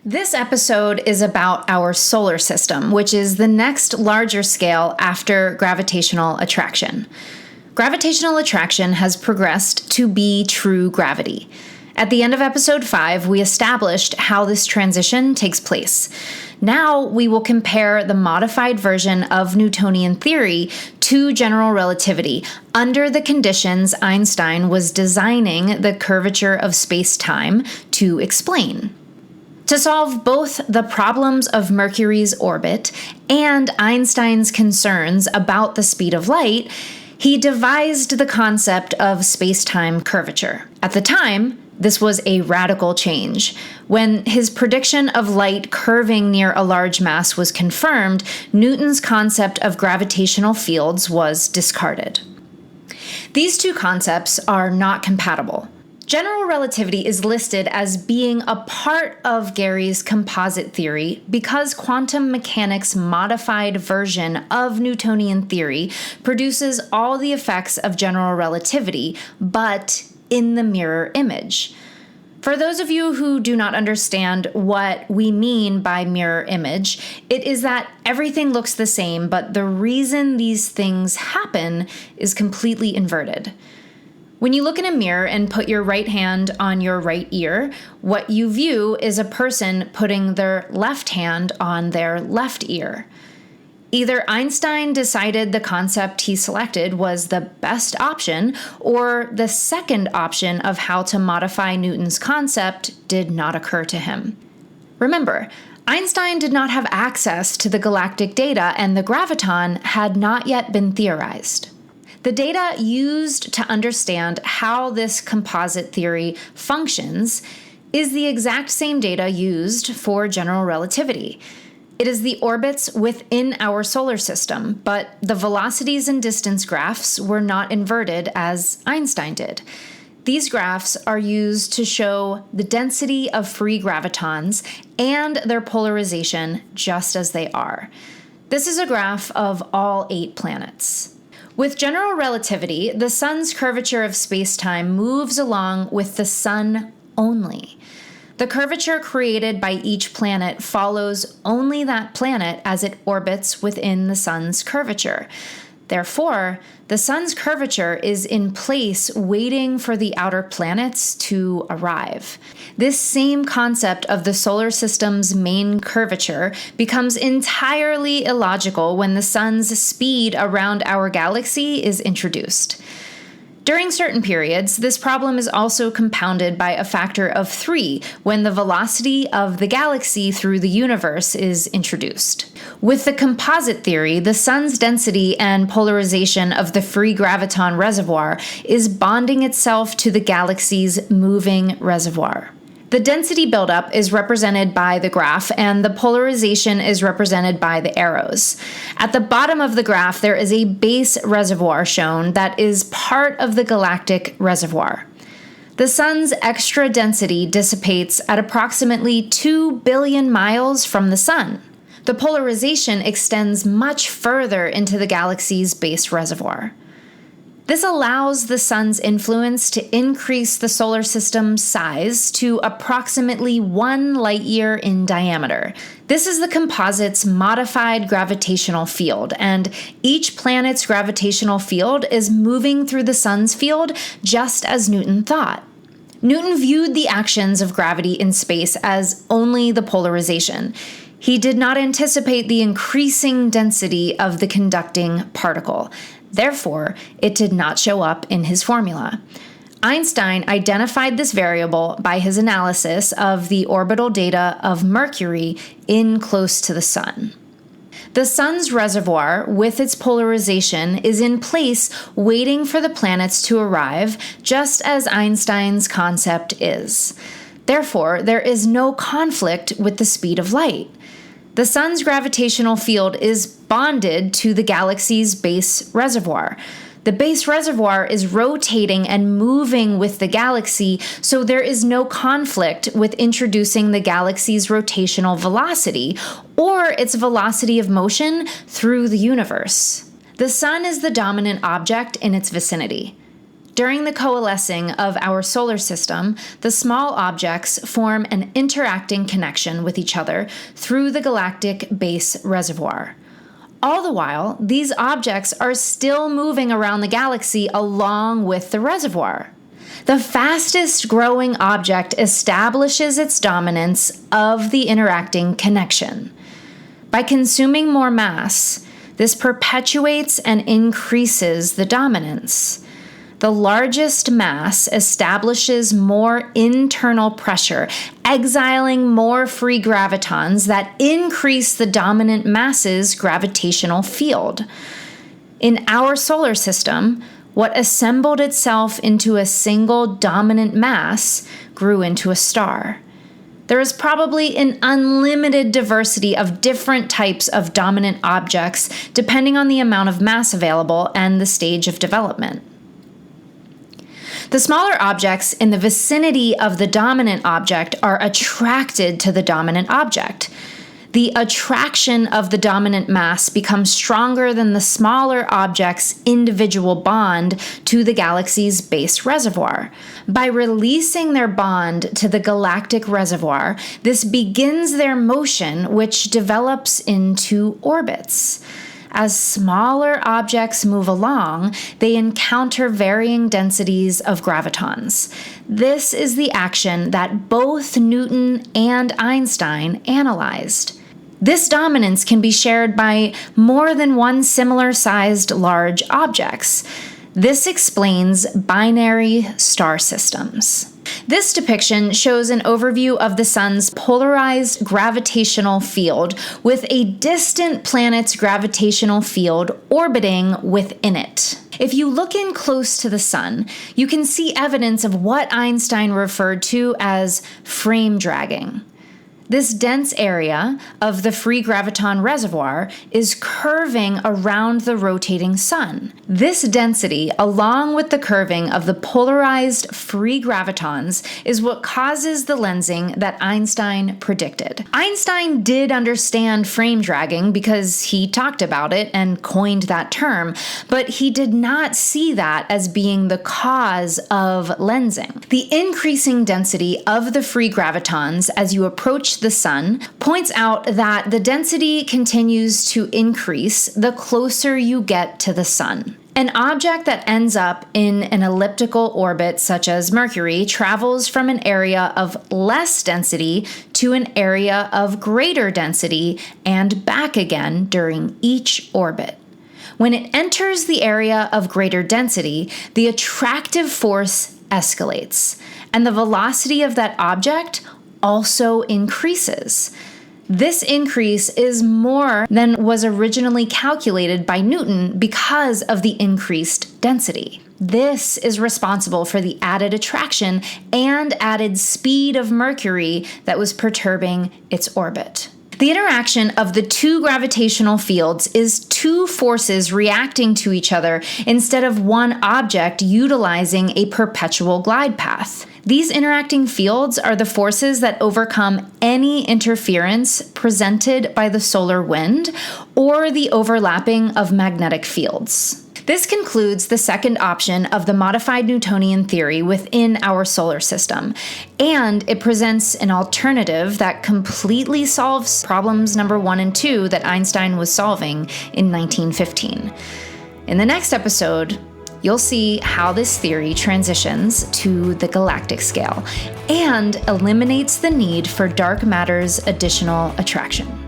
This episode is about our solar system, which is the next larger scale after gravitational attraction. Gravitational attraction has progressed to be true gravity. At the end of episode 5, we established how this transition takes place. Now we will compare the modified version of Newtonian theory to general relativity under the conditions Einstein was designing the curvature of space-time to explain. To solve both the problems of Mercury's orbit and Einstein's concerns about the speed of light, he devised the concept of space-time curvature. At the time, this was a radical change. When his prediction of light curving near a large mass was confirmed, Newton's concept of gravitational fields was discarded. These two concepts are not compatible. General relativity is listed as being a part of Gary's composite theory because quantum mechanics' modified version of Newtonian theory produces all the effects of general relativity, but in the mirror image. For those of you who do not understand what we mean by mirror image, it is that everything looks the same, but the reason these things happen is completely inverted. When you look in a mirror and put your right hand on your right ear, what you view is a person putting their left hand on their left ear. Either Einstein decided the concept he selected was the best option, or the second option of how to modify Newton's concept did not occur to him. Remember, Einstein did not have access to the galactic data, and the graviton had not yet been theorized. The data used to understand how this composite theory functions is the exact same data used for general relativity. It is the orbits within our solar system, but the velocities and distance graphs were not inverted as Einstein did. These graphs are used to show the density of free gravitons and their polarization just as they are. This is a graph of all 8 planets. With general relativity, the sun's curvature of space-time moves along with the sun only. The curvature created by each planet follows only that planet as it orbits within the sun's curvature. Therefore, the sun's curvature is in place waiting for the outer planets to arrive. This same concept of the solar system's main curvature becomes entirely illogical when the sun's speed around our galaxy is introduced. During certain periods, this problem is also compounded by a factor of 3 when the velocity of the galaxy through the universe is introduced. With the composite theory, the sun's density and polarization of the free graviton reservoir is bonding itself to the galaxy's moving reservoir. The density buildup is represented by the graph, and the polarization is represented by the arrows. At the bottom of the graph, there is a base reservoir shown that is part of the galactic reservoir. The sun's extra density dissipates at approximately 2 billion miles from the sun. The polarization extends much further into the galaxy's base reservoir. This allows the sun's influence to increase the solar system's size to approximately 1 light-year in diameter. This is the composite's modified gravitational field, and each planet's gravitational field is moving through the sun's field just as Newton thought. Newton viewed the actions of gravity in space as only the polarization. He did not anticipate the increasing density of the conducting particle. Therefore, it did not show up in his formula. Einstein identified this variable by his analysis of the orbital data of Mercury in close to the sun. The sun's reservoir, with its polarization, is in place waiting for the planets to arrive, just as Einstein's concept is. Therefore, there is no conflict with the speed of light. The sun's gravitational field is bonded to the galaxy's base reservoir. The base reservoir is rotating and moving with the galaxy, so there is no conflict with introducing the galaxy's rotational velocity or its velocity of motion through the universe. The sun is the dominant object in its vicinity. During the coalescing of our solar system, the small objects form an interacting connection with each other through the galactic base reservoir. All the while, these objects are still moving around the galaxy along with the reservoir. The fastest growing object establishes its dominance of the interacting connection. By consuming more mass, this perpetuates and increases the dominance. The largest mass establishes more internal pressure, exiling more free gravitons that increase the dominant mass's gravitational field. In our solar system, what assembled itself into a single dominant mass grew into a star. There is probably an unlimited diversity of different types of dominant objects depending on the amount of mass available and the stage of development. The smaller objects in the vicinity of the dominant object are attracted to the dominant object. The attraction of the dominant mass becomes stronger than the smaller object's individual bond to the galaxy's base reservoir. By releasing their bond to the galactic reservoir, this begins their motion, which develops into orbits. As smaller objects move along, they encounter varying densities of gravitons. This is the action that both Newton and Einstein analyzed. This dominance can be shared by more than one similar-sized large objects. This explains binary star systems. This depiction shows an overview of the sun's polarized gravitational field with a distant planet's gravitational field orbiting within it. If you look in close to the sun, you can see evidence of what Einstein referred to as frame dragging. This dense area of the free graviton reservoir is curving around the rotating sun. This density, along with the curving of the polarized free gravitons, is what causes the lensing that Einstein predicted. Einstein did understand frame dragging because he talked about it and coined that term, but he did not see that as being the cause of lensing. The increasing density of the free gravitons as you approach the sun points out that the density continues to increase the closer you get to the sun. An object that ends up in an elliptical orbit, such as Mercury, travels from an area of less density to an area of greater density and back again during each orbit. When it enters the area of greater density, the attractive force escalates, and the velocity of that object also increases. This increase is more than was originally calculated by Newton because of the increased density. This is responsible for the added attraction and added speed of Mercury that was perturbing its orbit. The interaction of the two gravitational fields is two forces reacting to each other instead of one object utilizing a perpetual glide path. These interacting fields are the forces that overcome any interference presented by the solar wind or the overlapping of magnetic fields. This concludes the second option of the modified Newtonian theory within our solar system, and it presents an alternative that completely solves problems number 1 and 2 that Einstein was solving in 1915. In the next episode, you'll see how this theory transitions to the galactic scale and eliminates the need for dark matter's additional attraction.